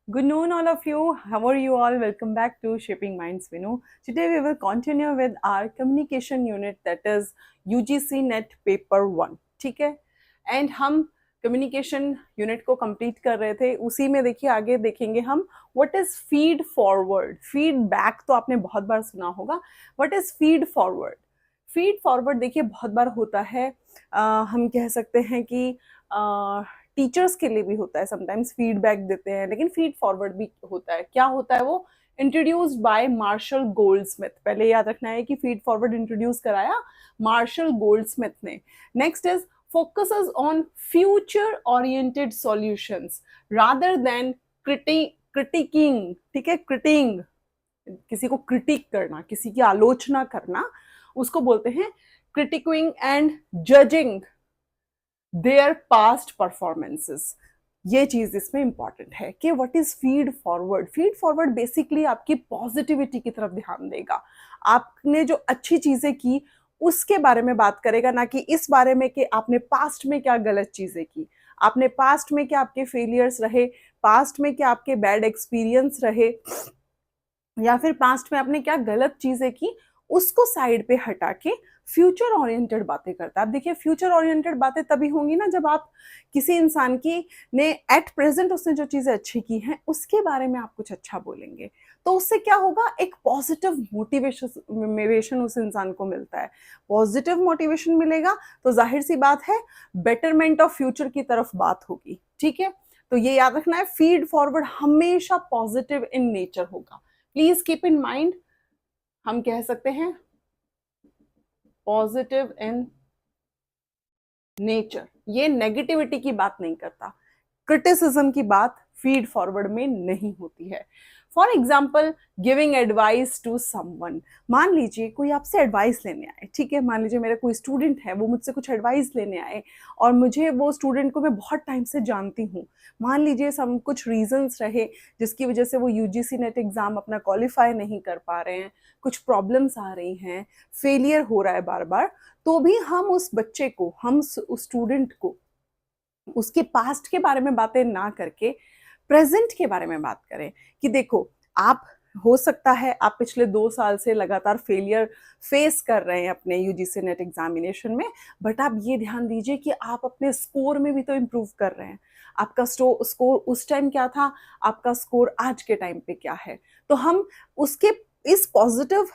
Good noon, all of you. How are you all? Welcome back to Shaping Minds, Vinu. Today we will continue with our communication unit, that is UGC NET Paper 1. ठीक है, and हम communication unit को complete कर रहे थे. उसी में देखिए आगे देखेंगे हम what is feed forward. Feedback तो आपने बहुत बार सुना होगा. What is feed forward? Feed forward देखिए बहुत बार होता है. हम कह सकते हैं कि टीचर्स के लिए भी होता है, समटाइम्स फीडबैक देते हैं, लेकिन फीड फॉरवर्ड भी होता है. क्या होता है वो? Introduced by Marshall Goldsmith. पहले याद रखना है कि फीड फॉरवर्ड इंट्रोड्यूस कराया मार्शल गोल्डस्मिथ ने. Next is focuses on future oriented solutions rather than critiquing. ठीक है, क्रिटिंग, किसी को क्रिटिक करना, किसी की आलोचना करना, उसको बोलते हैं critiquing and judging there past performances. ये चीज इसमें इंपॉर्टेंट है कि what is feed forward. Feed forward basically आपकी पॉजिटिविटी की तरफ ध्यान देगा. आपने जो अच्छी चीजें की उसके बारे में बात करेगा, ना कि इस बारे में कि आपने पास्ट में क्या गलत चीजें की, आपने पास्ट में क्या आपके फेलियर्स रहे, पास्ट में क्या आपके बैड एक्सपीरियंस रहे, या फिर पास्ट में आपने क्या गलत चीजें की, उसको साइड पे हटा के फ्यूचर ओरिएंटेड बातें करता है. आप देखिए फ्यूचर ओरिएंटेड बातें तभी होंगी ना जब आप किसी इंसान की ने एट प्रेजेंट उसने जो चीजें अच्छी की हैं उसके बारे में आप कुछ अच्छा बोलेंगे. तो उससे क्या होगा? एक पॉजिटिव मोटिवेशन उस इंसान को मिलता है. पॉजिटिव मोटिवेशन मिलेगा तो जाहिर सी बात है बेटरमेंट ऑफ फ्यूचर की तरफ बात होगी. ठीक है, तो ये याद रखना है, फीड फॉरवर्ड हमेशा पॉजिटिव इन नेचर होगा. Please keep in mind. हम कह सकते हैं पॉजिटिव इन नेचर. ये नेगेटिविटी की बात नहीं करता, क्रिटिसिज्म की बात फीड फॉरवर्ड में नहीं होती है. For example giving advice to someone. मान लीजिए कोई आपसे एडवाइस लेने आए. ठीक है, मान लीजिए मेरा कोई स्टूडेंट है, वो मुझसे कुछ एडवाइस लेने आए और मुझे वो स्टूडेंट को मैं बहुत टाइम से जानती हूँ. मान लीजिए सम कुछ रीजंस रहे जिसकी वजह से वो यूजीसी नेट एग्जाम अपना क्वालिफाई नहीं कर पा रहे हैं, कुछ प्रॉब्लम्स आ रही हैं, फेलियर हो रहा है बार बार. तो भी हम उस बच्चे को, हम उस स्टूडेंट को उसके पास्ट के बारे में बातें ना करके प्रेजेंट के बारे में बात करें कि देखो, आप हो सकता है आप पिछले 2 साल से लगातार फेलियर फेस कर रहे हैं अपने यूजीसी नेट एग्जामिनेशन में, बट आप ये ध्यान दीजिए कि आप अपने स्कोर में भी तो इम्प्रूव कर रहे हैं. आपका स्कोर उस टाइम क्या था, आपका स्कोर आज के टाइम पे क्या है. तो हम उसके इस पॉजिटिव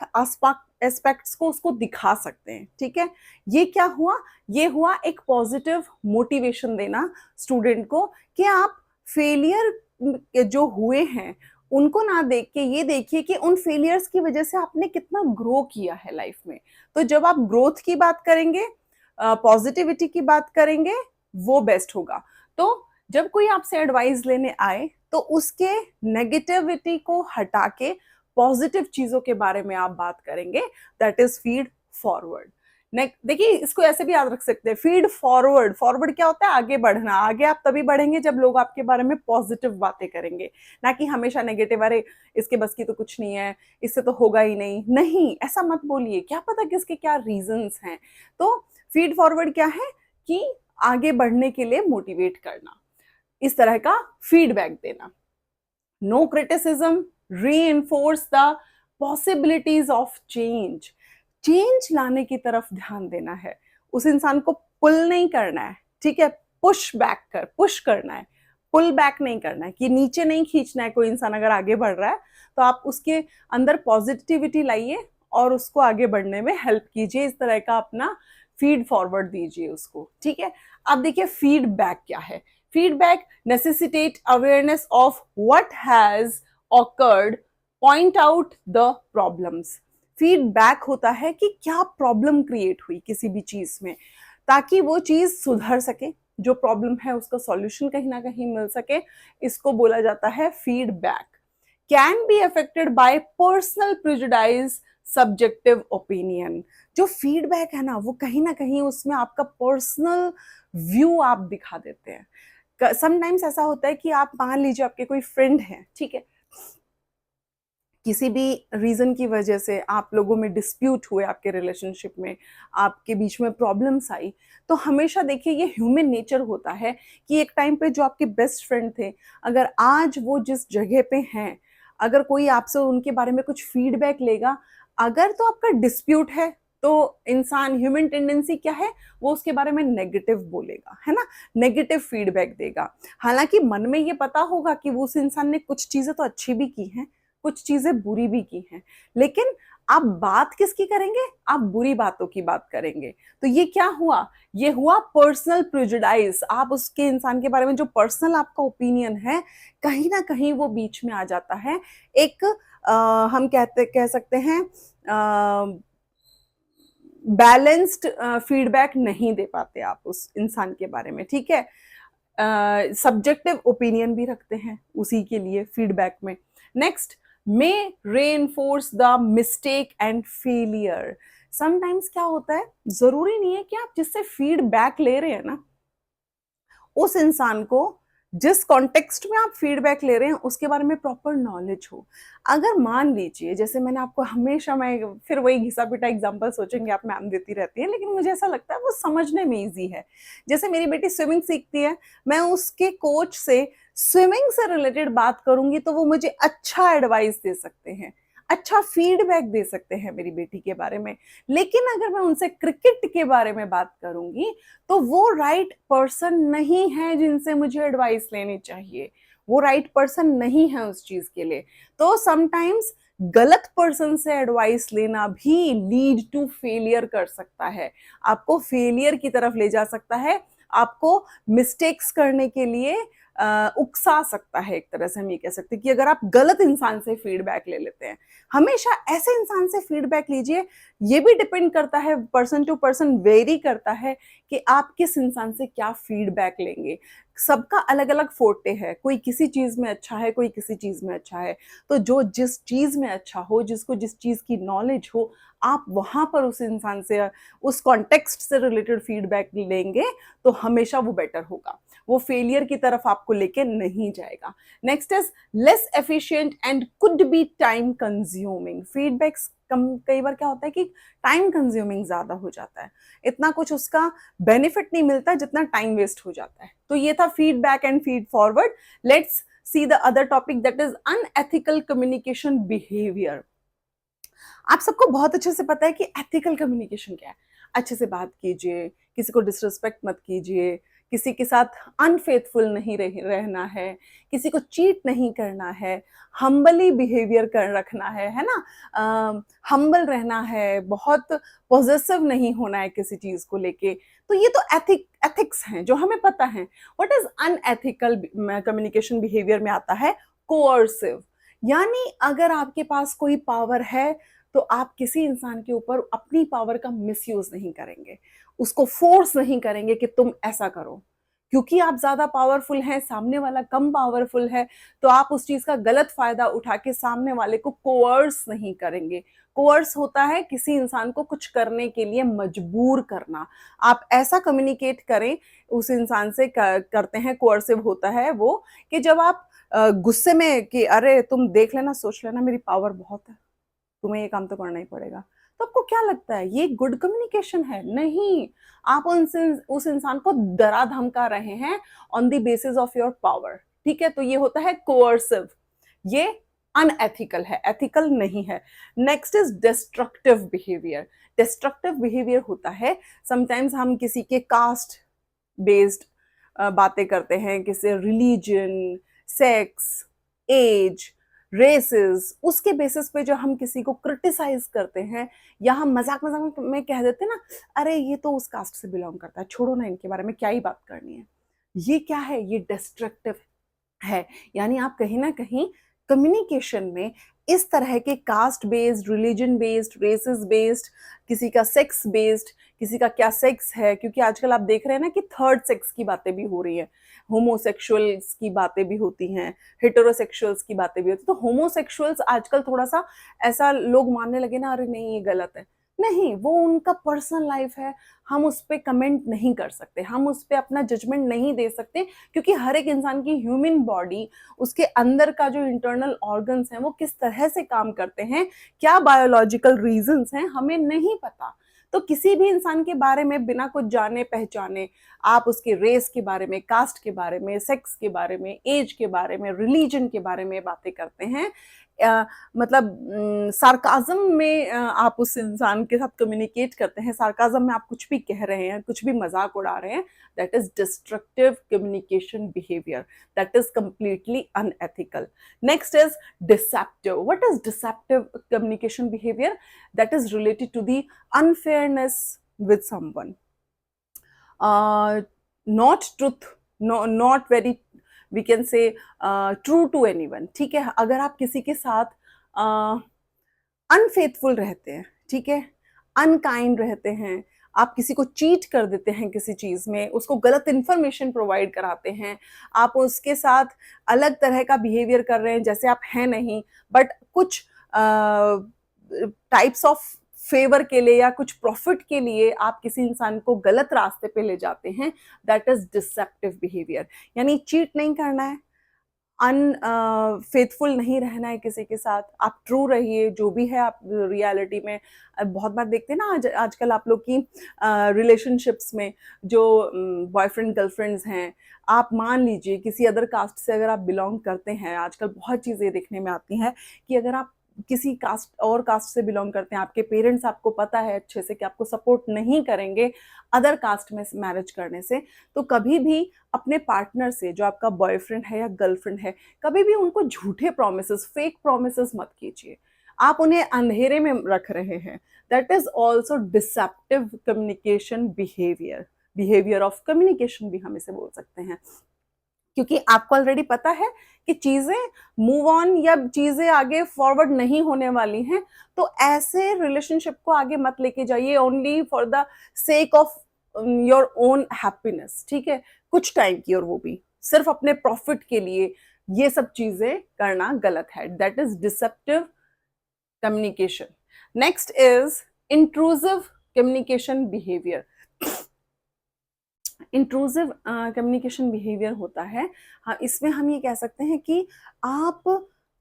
एस्पेक्ट्स को उसको दिखा सकते हैं. ठीक है, ये क्या हुआ? ये हुआ एक पॉजिटिव मोटिवेशन देना स्टूडेंट को कि आप फेलियर जो हुए हैं उनको ना देख के ये देखिए कि उन फेलियर्स की वजह से आपने कितना ग्रो किया है लाइफ में. तो जब आप ग्रोथ की बात करेंगे, पॉजिटिविटी की बात करेंगे, वो बेस्ट होगा. तो जब कोई आपसे एडवाइस लेने आए तो उसके नेगेटिविटी को हटा के पॉजिटिव चीजों के बारे में आप बात करेंगे. That is feed forward. देखिए इसको ऐसे भी याद रख सकते हैं, फीड फॉरवर्ड. फॉरवर्ड क्या होता है? आगे बढ़ना. आगे आप तभी बढ़ेंगे जब लोग आपके बारे में पॉजिटिव बातें करेंगे, ना कि हमेशा नेगेटिव. अरे इसके बस की तो कुछ नहीं है, इससे तो होगा ही नहीं. नहीं, ऐसा मत बोलिए, क्या पता किसके क्या रीजंस हैं. तो फीड फॉरवर्ड क्या है कि आगे बढ़ने के लिए मोटिवेट करना, इस तरह का फीडबैक देना. No criticism, reinforce the possibilities of change. Change लाने की तरफ ध्यान देना है, उस इंसान को पुल नहीं करना है. ठीक है, पुश करना है, पुल बैक नहीं करना है, कि नीचे नहीं खींचना है. कोई इंसान अगर आगे बढ़ रहा है तो आप उसके अंदर पॉजिटिविटी लाइए और उसको आगे बढ़ने में हेल्प कीजिए. इस तरह का अपना फीड फॉरवर्ड दीजिए उसको. ठीक है, अब देखिए फीडबैक क्या है. Feedback necessitate awareness of what has occurred, point out the problems. Feedback होता है कि क्या प्रॉब्लम क्रिएट हुई किसी भी चीज में, ताकि वो चीज सुधर सके, जो प्रॉब्लम है उसका सॉल्यूशन कहीं ना कहीं मिल सके. इसको बोला जाता है feedback. Can be affected by personal prejudice, subjective opinion. जो फीडबैक है ना वो कहीं ना कहीं उसमें आपका पर्सनल व्यू आप दिखा देते हैं. समटाइम्स ऐसा होता है कि आप मान लीजिए आपके कोई फ्रेंड हैं, ठीक है, किसी भी रीज़न की वजह से आप लोगों में डिस्प्यूट हुए, आपके रिलेशनशिप में आपके बीच में प्रॉब्लम्स आई, तो हमेशा देखिए ये ह्यूमन नेचर होता है कि एक टाइम पे जो आपके बेस्ट फ्रेंड थे, अगर आज वो जिस जगह पे हैं, अगर कोई आपसे उनके बारे में कुछ फीडबैक लेगा, अगर तो आपका डिस्प्यूट है, तो इंसान ह्यूमन टेंडेंसी क्या है, वो उसके बारे में नेगेटिव बोलेगा, है ना? नेगेटिव फीडबैक देगा। हालाँकि मन में ये पता होगा कि वो उस इंसान ने कुछ चीज़ें तो अच्छी भी की हैं, कुछ चीजें बुरी भी की हैं, लेकिन आप बात किसकी करेंगे? आप बुरी बातों की बात करेंगे। तो ये क्या हुआ? ये हुआ पर्सनल प्रेजुडाइज। आप उसके इंसान के बारे में जो पर्सनल आपका ओपिनियन है, कहीं ना कहीं वो बीच में आ जाता है। एक हम कह सकते हैं बैलेंस्ड फीडबैक नहीं दे पाते आप उस इंसान के बारे में, ठीक है? सब्जेक्टिव ओपिनियन भी रखते हैं उसी के लिए फीडबैक में। Next, may reinforce the mistake and failure. Sometimes क्या होता है, जरूरी नहीं है कि आप जिससे फीडबैक ले रहे हैं ना, उस इंसान को जिस कॉन्टेक्स्ट में आप फीडबैक ले रहे हैं उसके बारे में प्रॉपर नॉलेज हो। अगर मान लीजिए, जैसे मैंने आपको हमेशा, मैं फिर वही घिसा पिटा एग्जांपल सोचेंगे आप, मैम देती रहती है, लेकिन मुझे ऐसा लगता है वो समझने में इजी है। जैसे मेरी बेटी स्विमिंग सीखती है, मैं उसके कोच से स्विमिंग से रिलेटेड बात करूंगी तो वो मुझे अच्छा एडवाइस दे सकते हैं, अच्छा फीडबैक दे सकते हैं मेरी बेटी के बारे में। लेकिन अगर मैं उनसे क्रिकेट के बारे में बात करूंगी तो वो राइट पर्सन नहीं है जिनसे मुझे एडवाइस लेनी चाहिए, वो राइट पर्सन नहीं है उस चीज के लिए। तो समटाइम्स गलत पर्सन से एडवाइस लेना भी लीड टू फेलियर कर सकता है, आपको फेलियर की तरफ ले जा सकता है, आपको मिस्टेक्स करने के लिए उकसा सकता है। एक तरह से हम ये कह सकते हैं कि अगर आप गलत इंसान से फीडबैक ले लेते हैं, हमेशा ऐसे इंसान से फीडबैक लीजिए। ये भी डिपेंड करता है, पर्सन टू पर्सन वेरी करता है कि आप किस इंसान से क्या फीडबैक लेंगे। सबका अलग अलग फोर्टे है, कोई किसी चीज में अच्छा है, कोई किसी चीज में अच्छा है। तो जो जिस चीज में अच्छा हो, जिसको जिस चीज की नॉलेज हो, आप वहां पर उस इंसान से, उस कॉन्टेक्स्ट से रिलेटेड फीडबैक लेंगे तो हमेशा वो बेटर होगा, वो फेलियर की तरफ आपको लेके नहीं जाएगा। Next is less efficient and could be time consuming. Feedbacks कई बार क्या होता है कि टाइम कंज्यूमिंग ज्यादा हो जाता है, इतना कुछ उसका बेनिफिट नहीं मिलता जितना टाइम वेस्ट हो जाता है। तो ये था feedback and feed forward. Let's see the other topic, that is unethical communication behaviour. आप सबको बहुत अच्छे से पता है कि एथिकल कम्युनिकेशन क्या है। अच्छे से बात कीजिए, किसी को डिसरिस्पेक्ट मत कीजिए, किसी के साथ अनफेथफुल नहीं रहना है, किसी को चीट नहीं करना है, हम्बली बिहेवियर कर रखना है ना? हम्बल रहना है, बहुत पॉजिटिव नहीं होना है किसी चीज को लेके। तो ये तो एथिक्स हैं जो हमें पता है। What is unethical communication behaviour में आता है कोअर्सिव, यानी अगर आपके पास कोई पावर है तो आप किसी इंसान के ऊपर अपनी पावर का मिसयूज नहीं करेंगे, उसको फोर्स नहीं करेंगे कि तुम ऐसा करो। क्योंकि आप ज्यादा पावरफुल हैं, सामने वाला कम पावरफुल है, तो आप उस चीज का गलत फायदा उठा के सामने वाले को कोअर्स नहीं करेंगे। कोअर्स होता है किसी इंसान को कुछ करने के लिए मजबूर करना। आप ऐसा कम्युनिकेट करें उस इंसान से, करते हैं कोअर्सिव होता है वो, कि जब आप गुस्से में कि अरे तुम देख लेना, सोच लेना, मेरी पावर बहुत है, तुम्हें ये काम तो करना ही पड़ेगा, तो आपको क्या लगता है ये गुड कम्युनिकेशन है? नहीं, आप उस इंसान को डरा धमका रहे हैं on the basis of your power. ठीक है, तो ये होता है कोअर्सिव, ये अनएथिकल है, एथिकल नहीं है। Next is destructive behaviour. Destructive behaviour होता है समटाइम्स हम किसी के कास्ट बेस्ड बातें करते हैं, किसी रिलीजन, सेक्स, एज, रेसेस, उसके बेसिस पे जो हम किसी को क्रिटिसाइज करते हैं, या हम मजाक मजाक में कह देते हैं ना, अरे ये तो उस कास्ट से बिलोंग करता है, छोड़ो ना, इनके बारे में क्या ही बात करनी है। ये क्या है? ये डिस्ट्रक्टिव है। यानी आप कहीं ना कहीं कम्युनिकेशन में इस तरह के caste based, religion based, races based, किसी का सेक्स बेस्ड, किसी का क्या सेक्स है, क्योंकि आजकल आप देख रहे हैं ना कि थर्ड सेक्स की बातें भी हो रही हैं, होमोसेक्सुअल्स की बातें भी होती हैं, हेटेरोसेक्सुअल्स की बातें भी होती हैं। तो होमोसेक्सुअल्स आजकल थोड़ा सा ऐसा लोग मानने लगे ना, अरे नहीं ये गलत है, नहीं, वो उनका पर्सनल लाइफ है, हम उस पे कमेंट नहीं कर सकते, हम उस पे अपना जजमेंट नहीं दे सकते, क्योंकि हर एक इंसान की ह्यूमन बॉडी, उसके अंदर का जो इंटरनल ऑर्गन्स हैं वो किस तरह से काम करते हैं, क्या बायोलॉजिकल रीजंस हैं, हमें नहीं पता। तो किसी भी इंसान के बारे में बिना कुछ जाने पहचाने आप उसके रेस के बारे में, कास्ट के बारे में, सेक्स के बारे में, एज के बारे में, रिलीजन के बारे में बातें करते हैं, मतलब सार्काज्म में आप उस इंसान के साथ कम्युनिकेट करते हैं, सार्काज्म में आप कुछ भी कह रहे हैं, कुछ भी मजाक उड़ा रहे हैं, that is destructive communication behaviour, that is completely unethical. Next is deceptive. What is deceptive communication behavior? That is related to the unfairness with someone. Not truth, no, not very, we can say true to anyone. ठीक है, अगर आप किसी के साथ unfaithful रहते हैं, ठीक है, अनकाइंड रहते हैं, आप किसी को चीट कर देते हैं किसी चीज में, उसको गलत इंफॉर्मेशन प्रोवाइड कराते हैं, आप उसके साथ अलग तरह का बिहेवियर कर रहे हैं जैसे आप हैं नहीं, बट कुछ टाइप्स ऑफ फेवर के लिए या कुछ प्रॉफिट के लिए आप किसी इंसान को गलत रास्ते पे ले जाते हैं, दैट इज डिसेप्टिव बिहेवियर। यानी चीट नहीं करना है, फेथफुल नहीं रहना है किसी के साथ, आप ट्रू रहिए जो भी है आप रियलिटी में। बहुत बार देखते हैं ना आजकल आप लोग की रिलेशनशिप्स में जो बॉयफ्रेंड गर्लफ्रेंड्स हैं, आप मान लीजिए किसी अदर कास्ट से अगर आप बिलोंग करते हैं, आजकल बहुत चीज़ें देखने में आती हैं कि अगर आप किसी कास्ट और कास्ट से बिलोंग करते हैं, आपके पेरेंट्स आपको पता है अच्छे से कि आपको सपोर्ट नहीं करेंगे अदर कास्ट में मैरिज करने से, तो कभी भी अपने पार्टनर से, जो आपका बॉयफ्रेंड है या गर्लफ्रेंड है, कभी भी उनको झूठे प्रोमिसेस, फेक प्रोमिसेस मत कीजिए, आप उन्हें अंधेरे में रख रहे हैं, that is also deceptive communication behaviour, behaviour of communication भी हम इसे बोल सकते हैं, क्योंकि आपको ऑलरेडी पता है कि चीजें मूव ऑन या चीजें आगे फॉरवर्ड नहीं होने वाली हैं, तो ऐसे रिलेशनशिप को आगे मत लेके जाइए only for the sake of your own happiness, ठीक है, कुछ टाइम की, और वो भी सिर्फ अपने प्रॉफिट के लिए, ये सब चीजें करना गलत है, that is deceptive communication. Next is intrusive communication behaviour. Intrusive communication behaviour होता है, हाँ, इसमें हम ये कह सकते हैं कि आप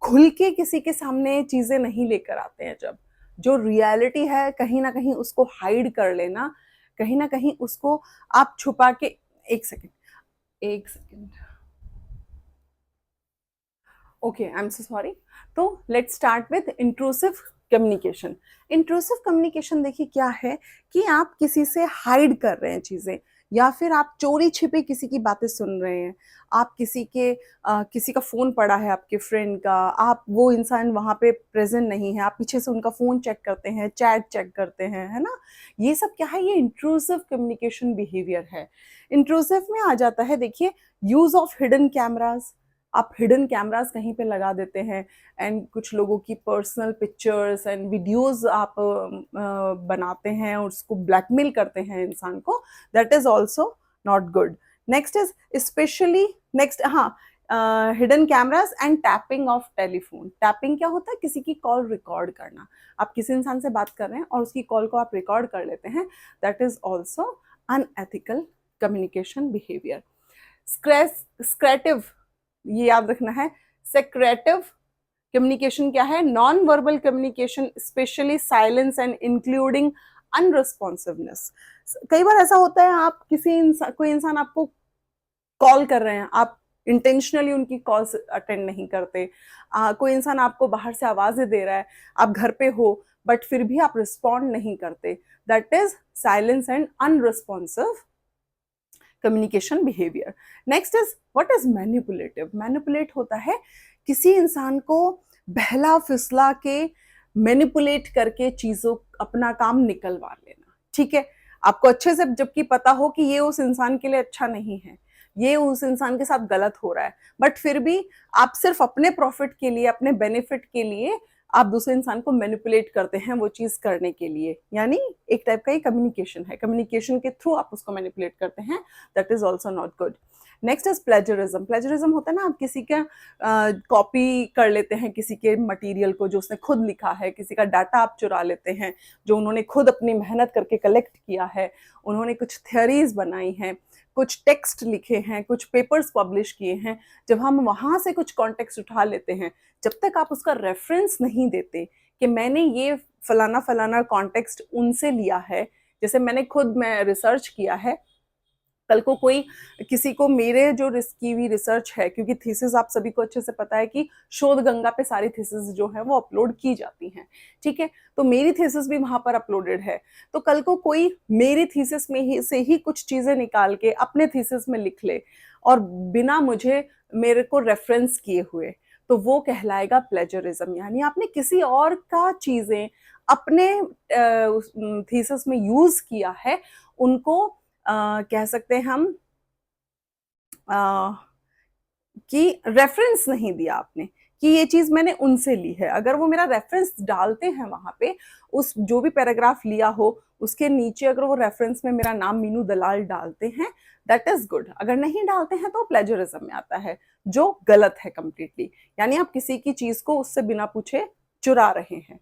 खुल के किसी के सामने चीज़ें नहीं लेकर आते हैं, जब जो रियलिटी है कहीं ना कहीं उसको हाइड कर लेना, कहीं ना कहीं उसको आप छुपा के, एक second, okay, I am so sorry. तो let's start with intrusive communication. Intrusive communication देखिए क्या है कि आप किसी से हाइड कर रहे हैं चीज़ें, या फिर आप चोरी छिपे किसी की बातें सुन रहे हैं, आप किसी का फ़ोन पड़ा है आपके फ्रेंड का, आप वो इंसान वहाँ पे प्रेजेंट नहीं है, आप पीछे से उनका फ़ोन चेक करते हैं, चैट चेक करते हैं, है ना, ये सब क्या है, ये इंट्रूसिव कम्युनिकेशन बिहेवियर है। इंट्रूसिव में आ जाता है, देखिए, यूज़ ऑफ हिडन कैमराज, आप हिडन कैमरास कहीं पे लगा देते हैं, एंड कुछ लोगों की पर्सनल पिक्चर्स एंड वीडियोस आप बनाते हैं और उसको ब्लैकमेल करते हैं इंसान को, that is also not good. Next is specially, next, हाँ, hidden cameras and tapping of telephone. Tapping क्या होता है, किसी की कॉल रिकॉर्ड करना, आप किसी इंसान से बात कर रहे हैं और उसकी कॉल को आप रिकॉर्ड कर लेते हैं, that is also unethical communication behaviour. स्क्रेटिव, ये याद रखना है, सेक्रेटिव कम्युनिकेशन क्या है, non verbal communication, specially silence and including unresponsiveness. कई बार ऐसा होता है, आप कोई इंसान आपको कॉल कर रहे हैं, आप इंटेंशनली उनकी कॉल्स अटेंड नहीं करते, कोई इंसान आपको बाहर से आवाजें दे रहा है, आप घर पे हो बट फिर भी आप रिस्पॉन्ड नहीं करते, that is silence and unresponsive communication behaviour. Next is what is manipulative. Manipulate होता है किसी इंसान को बहला फिसला के, मैनिपुलेट करके चीजों, अपना काम निकलवा लेना, ठीक है, आपको अच्छे से जबकि पता हो कि ये उस इंसान के लिए अच्छा नहीं है, ये उस इंसान के साथ गलत हो रहा है, बट फिर भी आप सिर्फ अपने प्रॉफिट के लिए, अपने बेनिफिट के लिए आप दूसरे इंसान को मैनिपुलेट करते हैं वो चीज करने के लिए, यानी एक टाइप का ये कम्युनिकेशन है, कम्युनिकेशन के थ्रू आप उसको मैनिपुलेट करते हैं, that is also not good. Next is plagiarism. Plagiarism होता है ना, आप किसी का कॉपी कर लेते हैं, किसी के मटेरियल को जो उसने खुद लिखा है, किसी का डाटा आप चुरा लेते हैं जो उन्होंने खुद अपनी मेहनत करके कलेक्ट किया है, उन्होंने कुछ थ्योरीज बनाई हैं, कुछ टेक्स्ट लिखे हैं, कुछ पेपर्स पब्लिश किए हैं। जब हम वहाँ से कुछ कॉन्टेक्स्ट उठा लेते हैं, जब तक आप उसका रेफरेंस नहीं देते कि मैंने ये फलाना फलाना कॉन्टेक्स्ट उनसे लिया है, जैसे मैं रिसर्च किया है, कल को कोई किसी को मेरे जो की हुई रिसर्च है, क्योंकि थीसिस आप सभी को अच्छे से पता है कि शोध गंगा पे सारी थीसिस जो है वो अपलोड की जाती हैं, ठीक है, तो मेरी थीसिस भी वहां पर अपलोडेड है। तो कल को कोई मेरी थीसिस में ही से ही कुछ चीजें निकाल के अपने थीसिस में लिख ले और बिना मेरे को रेफरेंस किए हुए, तो वो कहलाएगा प्लेजरिज्म। यानी आपने किसी और का चीजें अपने थीसिस में यूज किया है, उनको कह सकते हैं हम कि रेफरेंस नहीं दिया आपने कि ये चीज मैंने उनसे ली है। अगर वो मेरा रेफरेंस डालते हैं वहां पे, उस जो भी पैराग्राफ लिया हो उसके नीचे अगर वो रेफरेंस में मेरा नाम मीनू दलाल डालते हैं, दैट इज गुड। अगर नहीं डालते हैं तो प्लेजरिज्म में आता है, जो गलत है कंप्लीटली। यानी आप किसी की चीज को उससे बिना पूछे चुरा रहे हैं।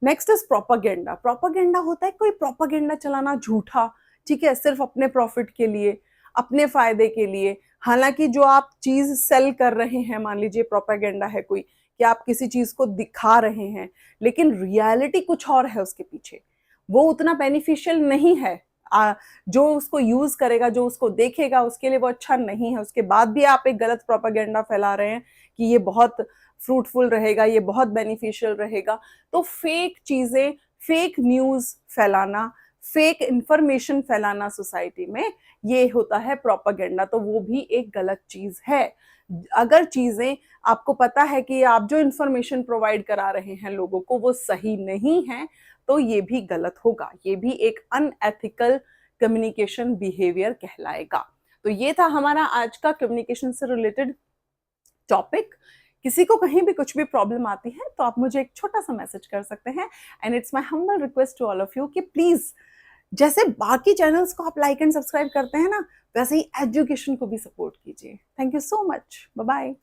Next is propaganda. प्रोपागेंडा होता है कोई प्रोपागेंडा चलाना झूठा, ठीक है, सिर्फ अपने प्रॉफिट के लिए, अपने फायदे के लिए। हालांकि जो आप चीज सेल कर रहे हैं, मान लीजिए प्रोपागेंडा है कोई कि आप किसी चीज को दिखा रहे हैं, लेकिन रियलिटी कुछ और है उसके पीछे, वो उतना बेनिफिशियल नहीं है। जो उसको यूज करेगा, जो उसको देखेगा, उसके लिए वो अच्छा नहीं है। उसके बाद भी आप एक गलत प्रोपागेंडा फैला रहे हैं कि ये बहुत फ्रूटफुल रहेगा, ये बहुत बेनिफिशियल रहेगा। तो फेक चीजें, फेक न्यूज फैलाना, फेक इंफॉर्मेशन फैलाना सोसाइटी में, ये होता है प्रोपागेंडा। तो वो भी एक गलत चीज है। अगर चीजें आपको पता है कि आप जो इंफॉर्मेशन प्रोवाइड करा रहे हैं लोगों को वो सही नहीं है, तो ये भी गलत होगा, ये भी एक अनएथिकल कम्युनिकेशन बिहेवियर कहलाएगा। तो ये था हमारा आज का कम्युनिकेशन से रिलेटेड टॉपिक। किसी को कहीं भी कुछ भी प्रॉब्लम आती है तो आप मुझे एक छोटा सा मैसेज कर सकते हैं। And it's my humble request to all of you कि प्लीज, जैसे बाकी चैनल्स को आप लाइक एंड सब्सक्राइब करते हैं ना, वैसे ही एजुकेशन को भी सपोर्ट कीजिए। Thank you so much, bye bye.